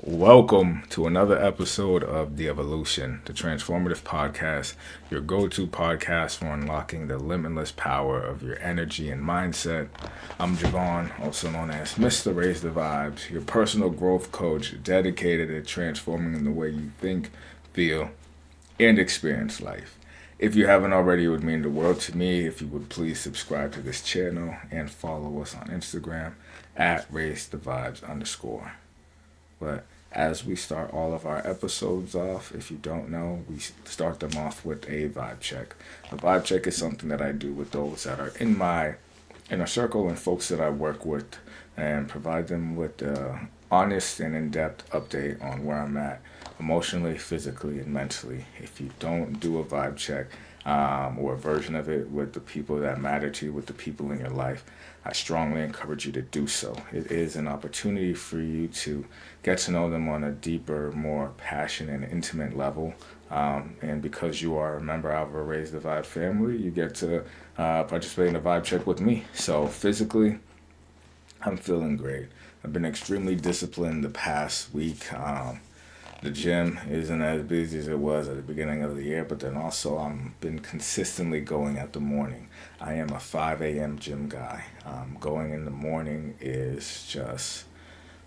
Welcome to another episode of The Evolution, the Transformative Podcast, your go to podcast for unlocking the limitless power of your energy and mindset. I'm Javon, also known as Mr. Raise the Vibes, your personal growth coach dedicated to transforming the way you think, feel, and experience life. If you haven't already, it would mean the world to me if you would please subscribe to this channel and follow us on Instagram at Raise the Vibes _. But as we start all of our episodes off, if you don't know, we start them off with a vibe check. A vibe check is something that I do with those that are in my inner circle and folks that I work with and provide them with honest and in-depth update on where I'm at emotionally, physically, and mentally. If you don't do a vibe check or a version of it with the people that matter to you, with the people in your life, I strongly encourage you to do so. It is an opportunity for you to get to know them on a deeper, more passionate and intimate level. And because you are a member of a Raise the Vibe family, you get to participate in a vibe check with me. So physically, I'm feeling great. I've been extremely disciplined the past week. The gym isn't as busy as it was at the beginning of the year, but then also I've been consistently going at the morning. I am a 5 a.m. gym guy. Going in the morning is just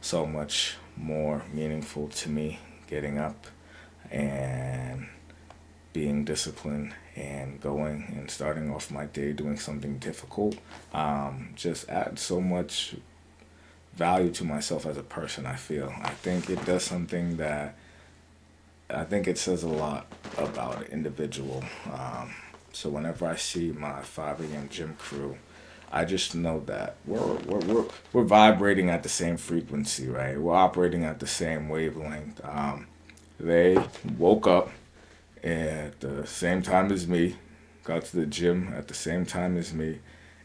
so much more meaningful to me. Getting up and being disciplined and going and starting off my day doing something difficult just adds so much value to myself as a person, I feel. I think it does something that I think it says a lot about an individual. So whenever I see my 5 a.m. gym crew, I just know that we're vibrating at the same frequency, right? We're operating at the same wavelength. They woke up at the same time as me, got to the gym at the same time as me,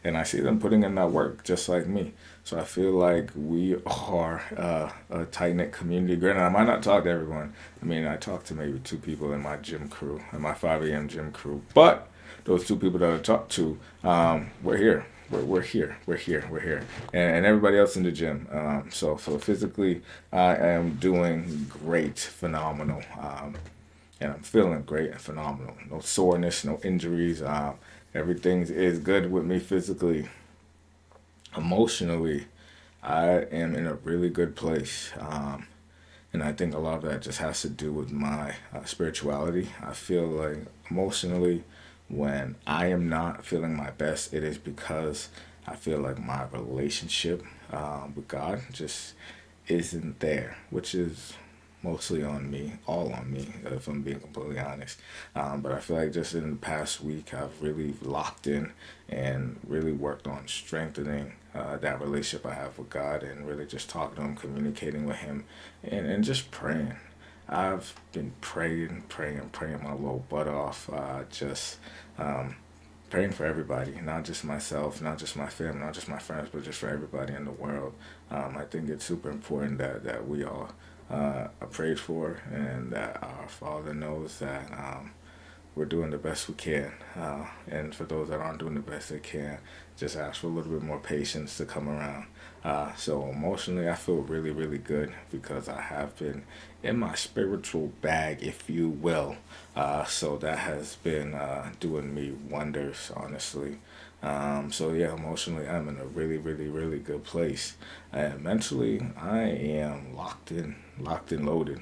and I see them putting in that work just like me. So I feel like we are a tight-knit community. Granted, I might not talk to everyone. I mean, I talk to maybe two people in my gym crew, in my 5 a.m. gym crew. But those two people that I talk to, we're here. We're here. We're here. We're here. And everybody else in the gym. So physically, I am doing great, phenomenal. And I'm feeling great and phenomenal. No soreness, no injuries. Everything is good with me physically. Emotionally, I am in a really good place. And I think a lot of that just has to do with my spirituality. I feel like emotionally, when I am not feeling my best, it is because I feel like my relationship with God just isn't there, which is mostly on me, all on me, if I'm being completely honest. But I feel like just in the past week, I've really locked in and really worked on strengthening that relationship I have with God and really just talking to Him, communicating with Him, and just praying. I've been praying my little butt off, just um, praying for everybody, not just myself, not just my family, not just my friends, but just for everybody in the world. I think it's super important that we all are prayed for and that our Father knows that we're doing the best we can. And for those that aren't doing the best they can, just ask for a little bit more patience to come around. So emotionally, I feel really, really good because I have been in my spiritual bag, if you will. So that has been doing me wonders, honestly. So yeah, emotionally, I'm in a really, really, really good place. And mentally, I am locked in, loaded.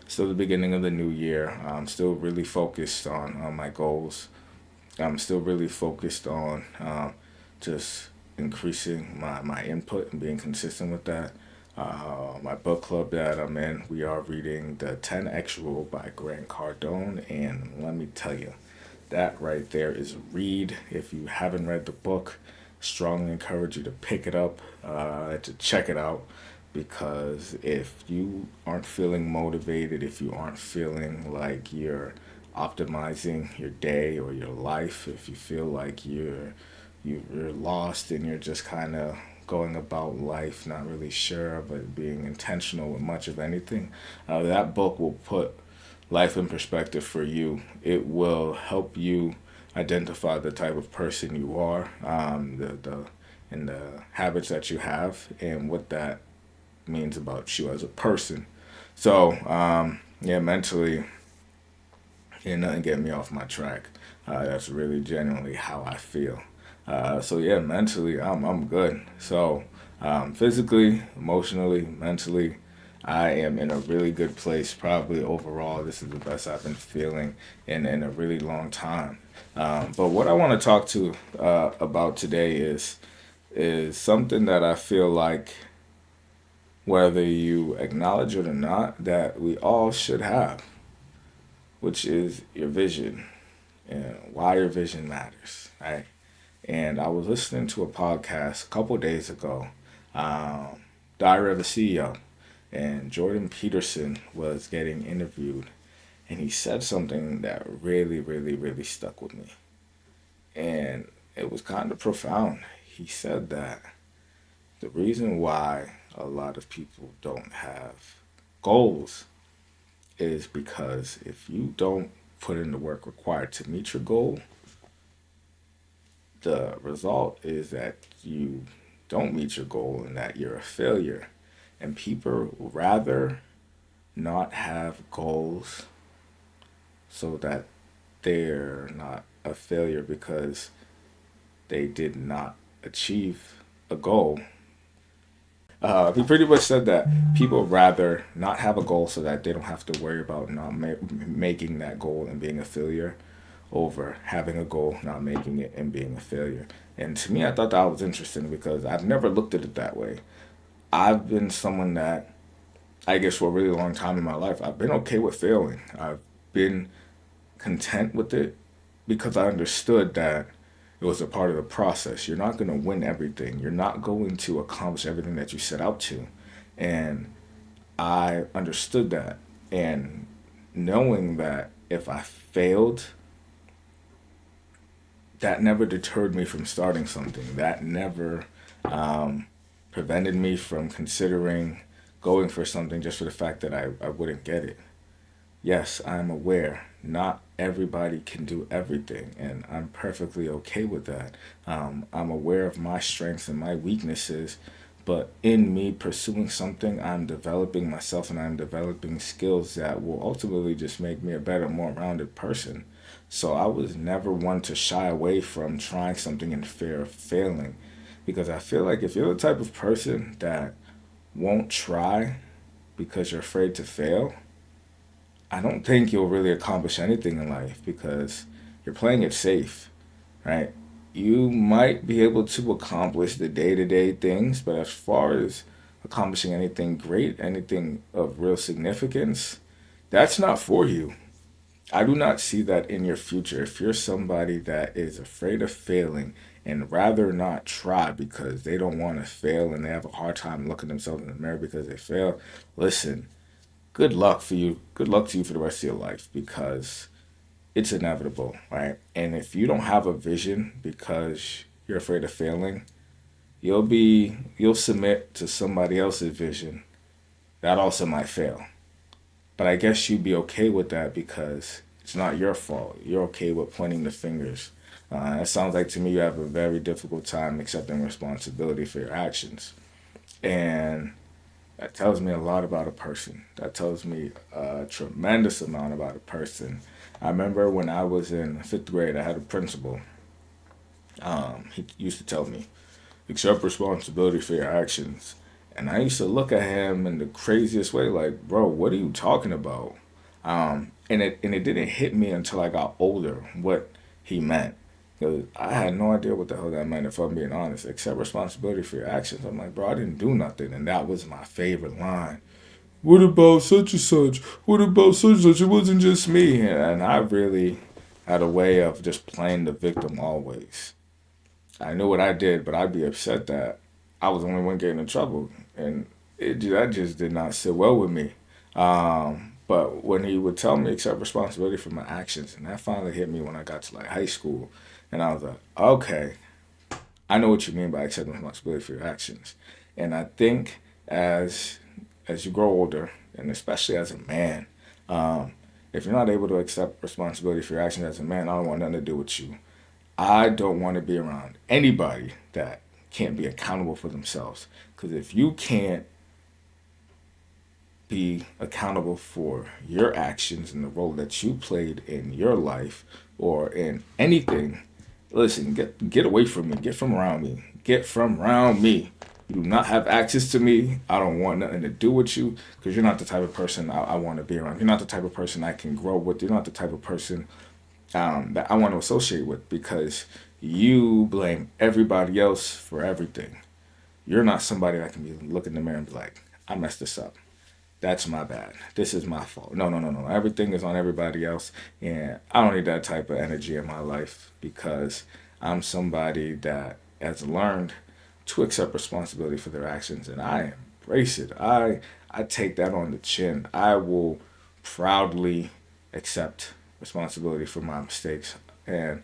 Still the beginning of the new year. I'm still really focused on my goals. I'm still really focused on just increasing my input and being consistent with that. My book club that I'm in, we are reading the 10X Rule by Grant Cardone, and let me tell you, that right there is a read. If you haven't read the book, strongly encourage you to pick it up, to check it out, because if you aren't feeling motivated, if you aren't feeling like you're optimizing your day or your life, if you feel like you're lost and you're just kind of going about life not really sure but being intentional with much of anything, that book will put life in perspective for you. It will help you identify the type of person you are, the and the habits that you have, and what that means about you as a person. So, yeah, mentally, can't nothing get me off my track. That's really genuinely how I feel. So yeah, mentally, I'm good. So physically, emotionally, mentally, I am in a really good place. Probably overall, this is the best I've been feeling in a really long time. But what I want to talk to about today is something that I feel like whether you acknowledge it or not, that we all should have, which is your vision and why your vision matters, right? And I was listening to a podcast a couple days ago, um, Diary of a CEO, and Jordan Peterson was getting interviewed, and he said something that really, really, really stuck with me, and it was kind of profound. He said that the reason why a lot of people don't have goals is because if you don't put in the work required to meet your goal, the result is that you don't meet your goal and that you're a failure. And people rather not have goals so that they're not a failure because they did not achieve a goal. He pretty much said that people rather not have a goal so that they don't have to worry about not making that goal and being a failure over having a goal, not making it, and being a failure. And to me, I thought that was interesting because I've never looked at it that way. I've been someone that, I guess for a really long time in my life, I've been okay with failing. I've been content with it because I understood that it was a part of the process. You're not going to win everything. You're not going to accomplish everything that you set out to. And I understood that. And knowing that if I failed, that never deterred me from starting something. That never prevented me from considering going for something just for the fact that I wouldn't get it. Yes, I'm aware not everybody can do everything, and I'm perfectly okay with that. I'm aware of my strengths and my weaknesses, but in me pursuing something, I'm developing myself and I'm developing skills that will ultimately just make me a better, more rounded person. So I was never one to shy away from trying something in fear of failing, because I feel like if you're the type of person that won't try because you're afraid to fail, I don't think you'll really accomplish anything in life because you're playing it safe, right? You might be able to accomplish the day to day things, but as far as accomplishing anything great, anything of real significance, that's not for you. I do not see that in your future. If you're somebody that is afraid of failing and rather not try because they don't want to fail and they have a hard time looking themselves in the mirror because they fail, listen, good luck for you. Good luck to you for the rest of your life because it's inevitable, right? And if you don't have a vision because you're afraid of failing, you'll submit to somebody else's vision that also might fail. But I guess you'd be okay with that because it's not your fault. You're okay with pointing the fingers. It sounds like to me you have a very difficult time accepting responsibility for your actions. And that tells me a lot about a person. That tells me a tremendous amount about a person. I remember when I was in fifth grade, I had a principal. He used to tell me, accept responsibility for your actions. And I used to look at him in the craziest way, like, bro, what are you talking about? And it didn't hit me until I got older what he meant. Because I had no idea what the hell that meant, if I'm being honest. Accept responsibility for your actions. I'm like, bro, I didn't do nothing. And that was my favorite line. What about such and such? What about such and such? It wasn't just me. And I really had a way of just playing the victim always. I knew what I did, but I'd be upset that I was the only one getting in trouble, and that just did not sit well with me. But when he would tell me accept responsibility for my actions, and that finally hit me when I got to like high school, and I was like, okay, I know what you mean by accepting responsibility for your actions, and I think as you grow older, and especially as a man, if you're not able to accept responsibility for your actions as a man, I don't want nothing to do with you. I don't want to be around anybody that can't be accountable for themselves. Because if you can't be accountable for your actions and the role that you played in your life or in anything, listen, get away from me. Get from around me. Get from around me. You do not have access to me. I don't want nothing to do with you because you're not the type of person I want to be around. You're not the type of person I can grow with. You're not the type of person that I want to associate with because you blame everybody else for everything. You're not somebody that can be look in the mirror and be like, I messed this up. That's my bad. This is my fault. No, no, no, no. Everything is on everybody else. And I don't need that type of energy in my life because I'm somebody that has learned to accept responsibility for their actions and I embrace it. I take that on the chin. I will proudly accept responsibility for my mistakes and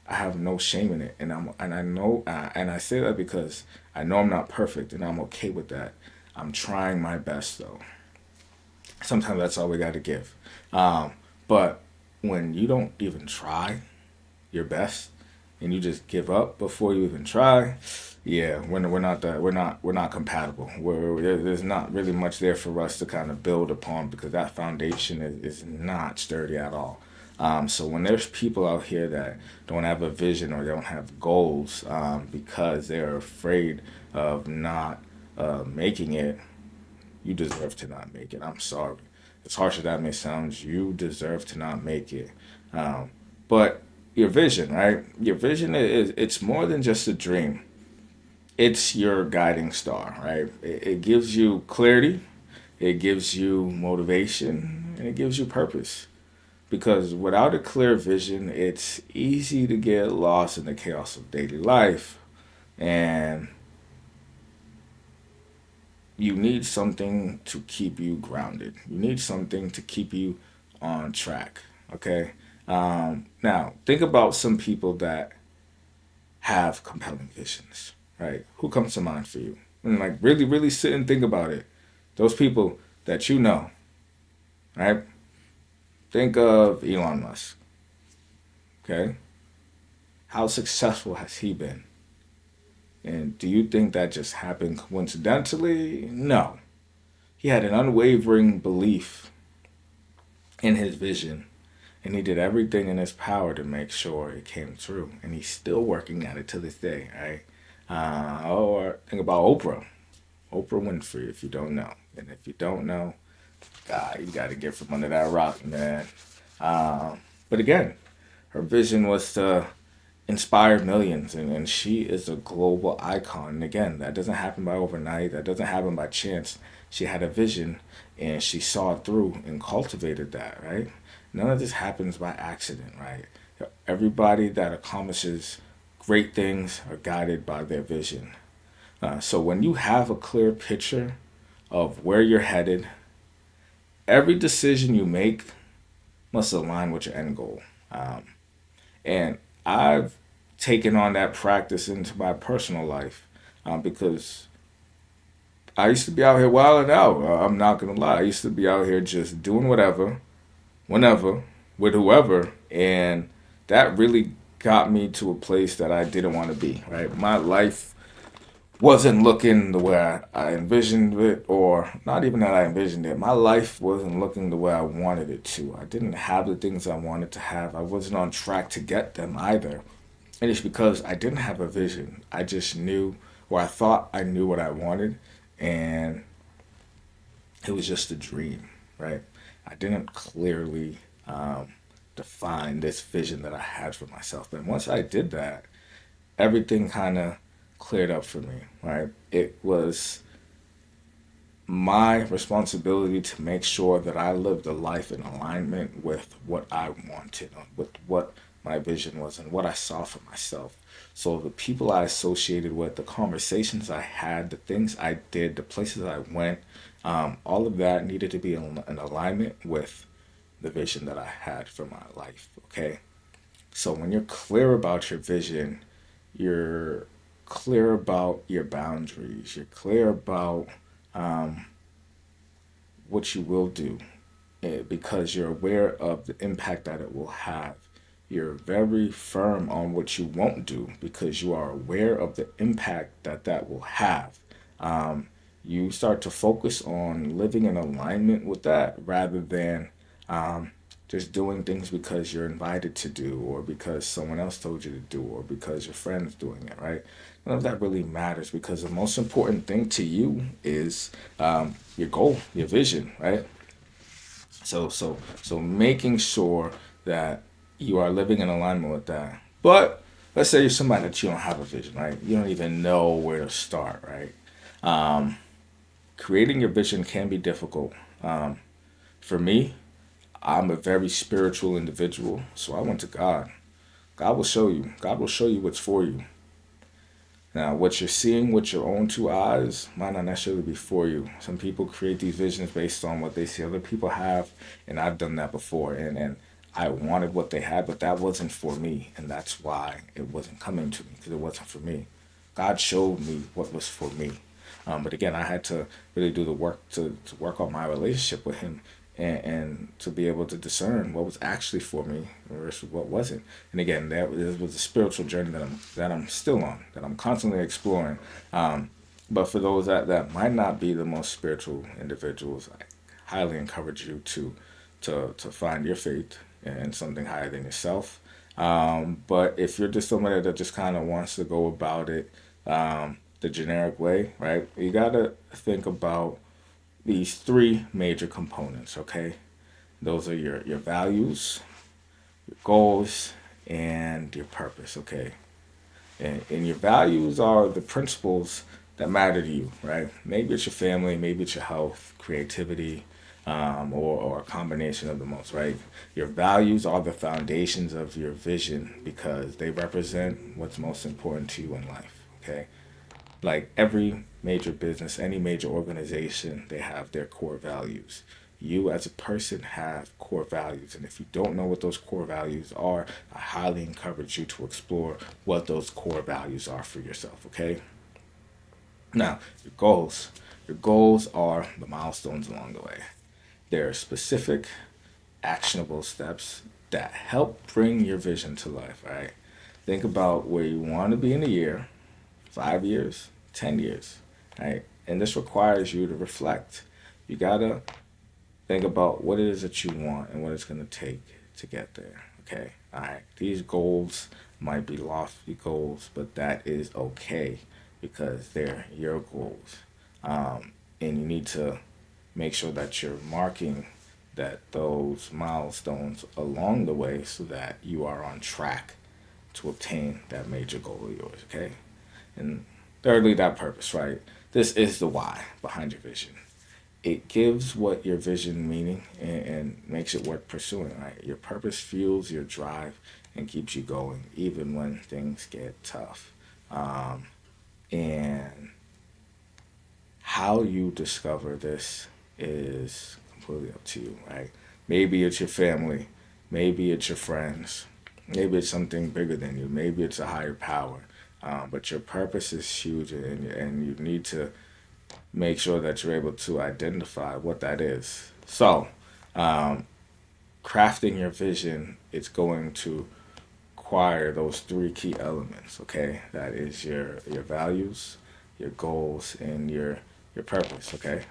I have no shame in it. And I know and I say that because I know I'm not perfect and I'm okay with that. I'm trying my best though. Sometimes that's all we got to give. But when you don't even try your best and you just give up before you even try, yeah, we're not compatible. There's not really much there for us to kind of build upon because that foundation is not sturdy at all. So when there's people out here that don't have a vision or don't have goals because they're afraid of not making it, you deserve to not make it. I'm sorry. As harsh as that may sound, you deserve to not make it. But your vision, right? Your vision is it's more than just a dream. It's your guiding star, right? It gives you clarity, it gives you motivation, and it gives you purpose. Because without a clear vision, it's easy to get lost in the chaos of daily life. And you need something to keep you grounded. You need something to keep you on track. Okay. Now, think about some people that have compelling visions, right? Who comes to mind for you? And like really, really sit and think about it. Those people that you know, right? Think of Elon Musk. Okay. How successful has he been? And do you think that just happened coincidentally? No. He had an unwavering belief in his vision, and he did everything in his power to make sure it came true. And he's still working at it to this day, right? Or think about Oprah. Oprah Winfrey, if you don't know. And if you don't know, God, you got to get from under that rock, man. But again, her vision was to inspire millions, and she is a global icon. And again, that doesn't happen by overnight. That doesn't happen by chance. She had a vision, and she saw it through and cultivated that, right? None of this happens by accident, right? Everybody that accomplishes great things are guided by their vision. So when you have a clear picture of where you're headed, every decision you make must align with your end goal. And I've taken on that practice into my personal life because I used to be out here wilding out. I'm not gonna lie. I used to be out here just doing whatever, whenever, with whoever, and that really got me to a place that I didn't want to be. Right, my life wasn't looking the way I envisioned it, or not even that I envisioned it. My life wasn't looking the way I wanted it to. I didn't have the things I wanted to have. I wasn't on track to get them either. And it's because I didn't have a vision. I just knew, or I thought I knew what I wanted, and it was just a dream, right? I didn't clearly define this vision that I had for myself. But once I did that, everything kind of cleared up for me, right? It was my responsibility to make sure that I lived a life in alignment with what I wanted, with what my vision was and what I saw for myself. So the people I associated with, the conversations I had, the things I did, the places I went, all of that needed to be in alignment with the vision that I had for my life, okay? So when you're clear about your vision, you're clear about your boundaries. You're clear about what you will do because you're aware of the impact that it will have. You're very firm on what you won't do because you are aware of the impact that that will have. you start to focus on living in alignment with that rather than um, just doing things because you're invited to do or because someone else told you to do or because your friend's doing it, right? None of that really matters because the most important thing to you is your goal, your vision, right? So making sure that you are living in alignment with that. But let's say you're somebody that you don't have a vision, right? You don't even know where to start, right? Creating your vision can be difficult. For me, I'm a very spiritual individual, so I went to God. God will show you. God will show you what's for you. Now, what you're seeing with your own two eyes might not necessarily be for you. Some people create these visions based on what they see other people have, and I've done that before. And I wanted what they had, but that wasn't for me, and that's why it wasn't coming to me because it wasn't for me. God showed me what was for me. But again, I had to really do the work to work on my relationship with Him and to be able to discern what was actually for me versus what wasn't. And again, that was a spiritual journey that I'm still on, that I'm constantly exploring. But for those that might not be the most spiritual individuals, I highly encourage you to find your faith in something higher than yourself. But if you're just somebody that just kind of wants to go about it the generic way, right? You gotta think about these three major components, okay? Those are your values, your goals, and your purpose, okay? And your values are the principles that matter to you, right? Maybe it's your family, maybe it's your health, creativity, or a combination of the most, right? Your values are the foundations of your vision because they represent what's most important to you in life, okay? Like every major business, any major organization, they have their core values. You as a person have core values. And if you don't know what those core values are, I highly encourage you to explore what those core values are for yourself, okay? Now, your goals. Your goals are the milestones along the way. They're specific, actionable steps that help bring your vision to life, right? Think about where you want to be in a year, 5 years, 10 years, right? And this requires you to reflect. You gotta think about what it is that you want and what it's gonna take to get there, okay? All right, these goals might be lofty goals, but that is okay because they're your goals. And you need to make sure that you're marking that those milestones along the way so that you are on track to obtain that major goal of yours, okay? And thirdly, that purpose, right? This is the why behind your vision. It gives what your vision meaning and makes it worth pursuing, right? Your purpose fuels your drive and keeps you going even when things get tough. And how you discover this is completely up to you, right? Maybe it's your family, maybe it's your friends, maybe it's something bigger than you, maybe it's a higher power. But your purpose is huge, and you need to make sure that you're able to identify what that is. So, crafting your vision, it's going to require those three key elements, okay? That is your values, your goals, and your purpose, okay?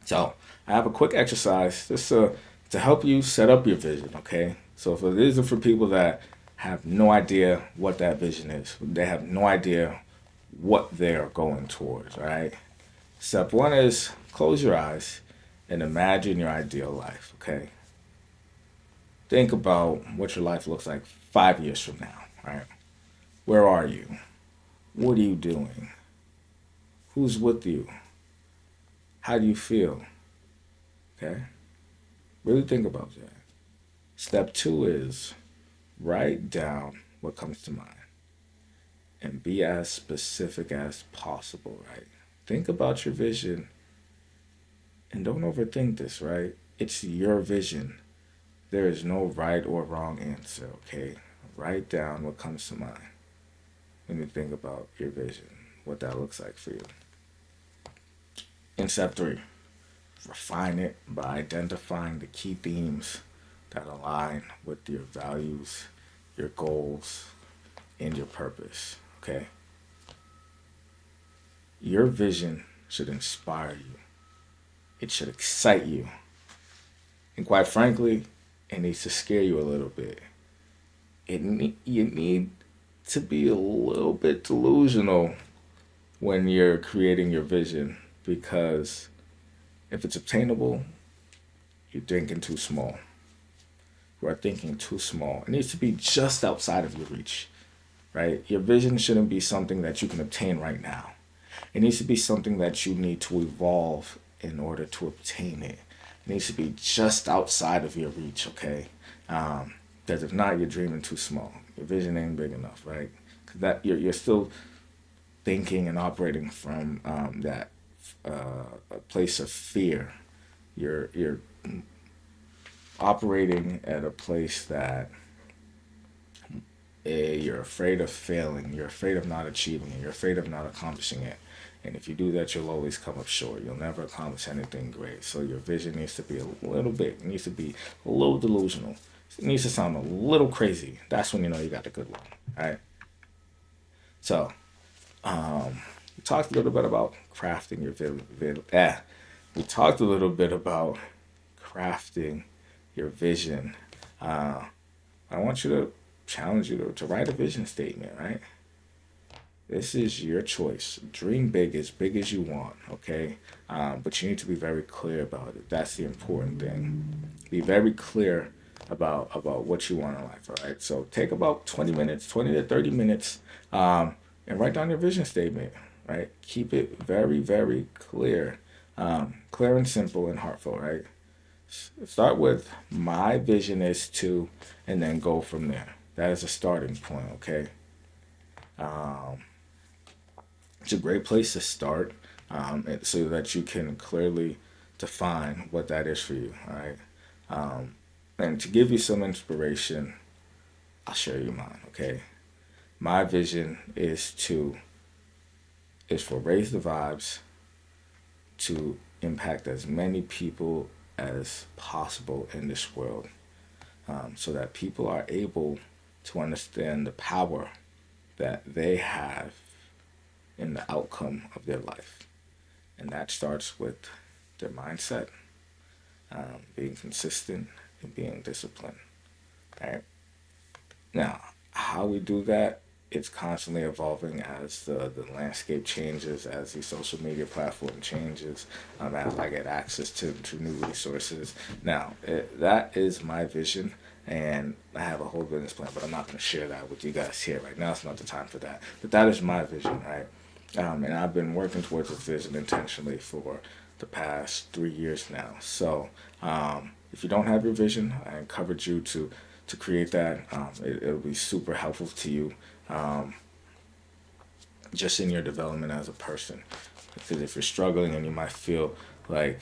So I have a quick exercise just to help you set up your vision, okay? So for these are for people that have no idea what that vision is. They have no idea what they're going towards, all right? Step one is close your eyes and imagine your ideal life, okay? Think about what your life looks like 5 years from now, right? Where are you? What are you doing? Who's with you? How do you feel? Okay? Really think about that. Step two is write down what comes to mind and be as specific as possible, right? Think about your vision and don't overthink this, right? It's your vision. There is no right or wrong answer, okay? Write down what comes to mind when you think about your vision, what that looks like for you. In step three, refine it by identifying the key themes that align with your values, your goals, and your purpose, okay? Your vision should inspire you. It should excite you. And quite frankly, it needs to scare you a little bit. You need to be a little bit delusional when you're creating your vision, because if it's obtainable, you're thinking too small. You are thinking too small. It needs to be just outside of your reach, right? Your vision shouldn't be something that you can obtain right now. It needs to be something that you need to evolve in order to obtain it. It needs to be just outside of your reach, okay? Because if not, you're dreaming too small. Your vision ain't big enough, right? Because that you're still thinking and operating from that a place of fear. You're operating at a place that you're afraid of failing. You're afraid of not achieving it. You're afraid of not accomplishing it. And if you do that, you'll always come up short. You'll never accomplish anything great. So your vision needs to be a little bit. It needs to be a little delusional. It needs to sound a little crazy. That's when you know you got the good one, right? So, we talked a little bit about crafting your we talked a little bit about crafting your vision. I want you to challenge you to write a vision statement, right? This is your choice. Dream big as you want, okay? But you need to be very clear about it. That's the important thing. Be very clear about what you want in life, all right? So take about 20 to 30 minutes, and write down your vision statement, right? Keep it very, very clear. Clear and simple and heartfelt, right? Start with my vision is to, and then go from there. That is a starting point, okay? It's a great place to start, so that you can clearly define what that is for you, all right? And to give you some inspiration, I'll share you mine, okay? My vision is for Raise the Vibes to impact as many people as possible in this world, so that people are able to understand the power that they have in the outcome of their life. And that starts with their mindset, being consistent, and being disciplined. Right? Now, how we do that, it's constantly evolving as the landscape changes, as the social media platform changes, as I get access to new resources. Now, that is my vision, and I have a whole business plan, but I'm not going to share that with you guys here right now. It's not the time for that. But that is my vision, right? And I've been working towards this vision intentionally for the past 3 years now. So if you don't have your vision, I encourage you to create that. It'll be super helpful to you, just in your development as a person. Because if you're struggling and you might feel like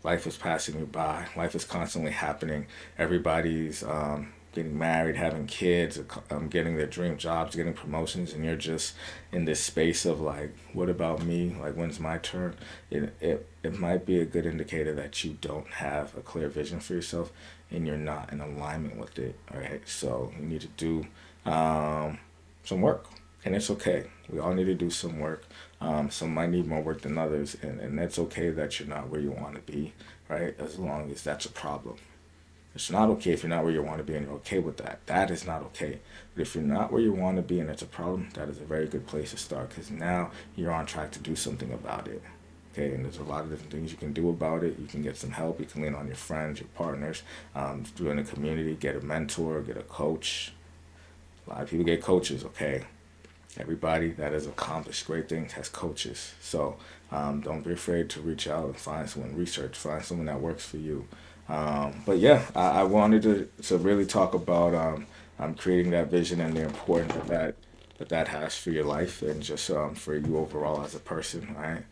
life is passing you by, life is constantly happening, everybody's getting married, having kids, getting their dream jobs, getting promotions, and you're just in this space of like, what about me? Like, when's my turn? It might be a good indicator that you don't have a clear vision for yourself and you're not in alignment with it. All right, so you need to do some work, and it's okay. We all need to do some work. Some might need more work than others, and that's okay that you're not where you want to be, right? As long as that's a problem. It's not okay if you're not where you want to be and you're okay with that. That is not okay. But if you're not where you want to be and it's a problem, that is a very good place to start, because now you're on track to do something about it. Okay, and there's a lot of different things you can do about it. You can get some help. You can lean on your friends, your partners, join a community, get a mentor, get a coach. A lot of people get coaches, okay? Everybody that has accomplished great things has coaches. So don't be afraid to reach out and find someone, find someone that works for you. But yeah, I wanted to really talk about creating that vision and the importance that has for your life and just for you overall as a person, right?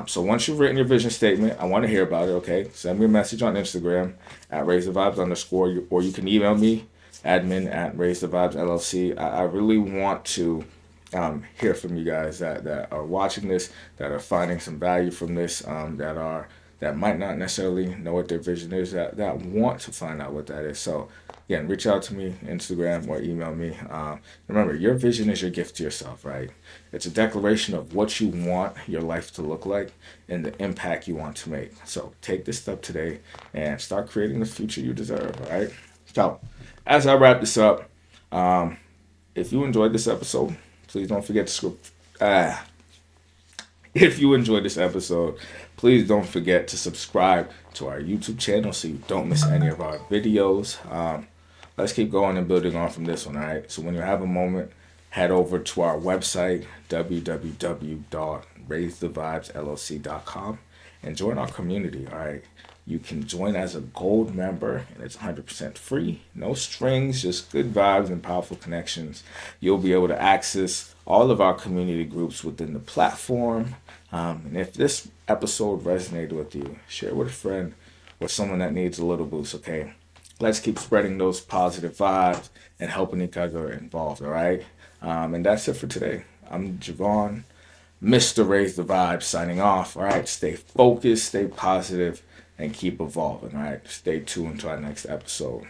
So once you've written your vision statement, I want to hear about it, okay? Send me a message on Instagram at @raisethevibes_, or you can email me, admin@raisethevibes_LLC. I really want to hear from you guys that are watching this, that are finding some value from this, that are that might not necessarily know what their vision is, that want to find out what that is. So again, reach out to me, Instagram, or email me. Remember, your vision is your gift to yourself, right? It's a declaration of what you want your life to look like and the impact you want to make. So take this step today and start creating the future you deserve, all right? So as I wrap this up, if you enjoyed this episode, please don't forget to if you enjoyed this episode, please don't forget to subscribe to our YouTube channel so you don't miss any of our videos. Let's keep going and building on from this one, all right? So when you have a moment, head over to our website, www.raisethevibesllc.com, and join our community, all right? You can join as a gold member, and it's 100% free. No strings, just good vibes and powerful connections. You'll be able to access all of our community groups within the platform. And if this episode resonated with you, share with a friend or someone that needs a little boost, okay? Let's keep spreading those positive vibes and helping each other involved, all right? And that's it for today. I'm Javon, Mr. Raise the Vibe, signing off. All right, stay focused, stay positive, and keep evolving. All right, stay tuned to our next episode.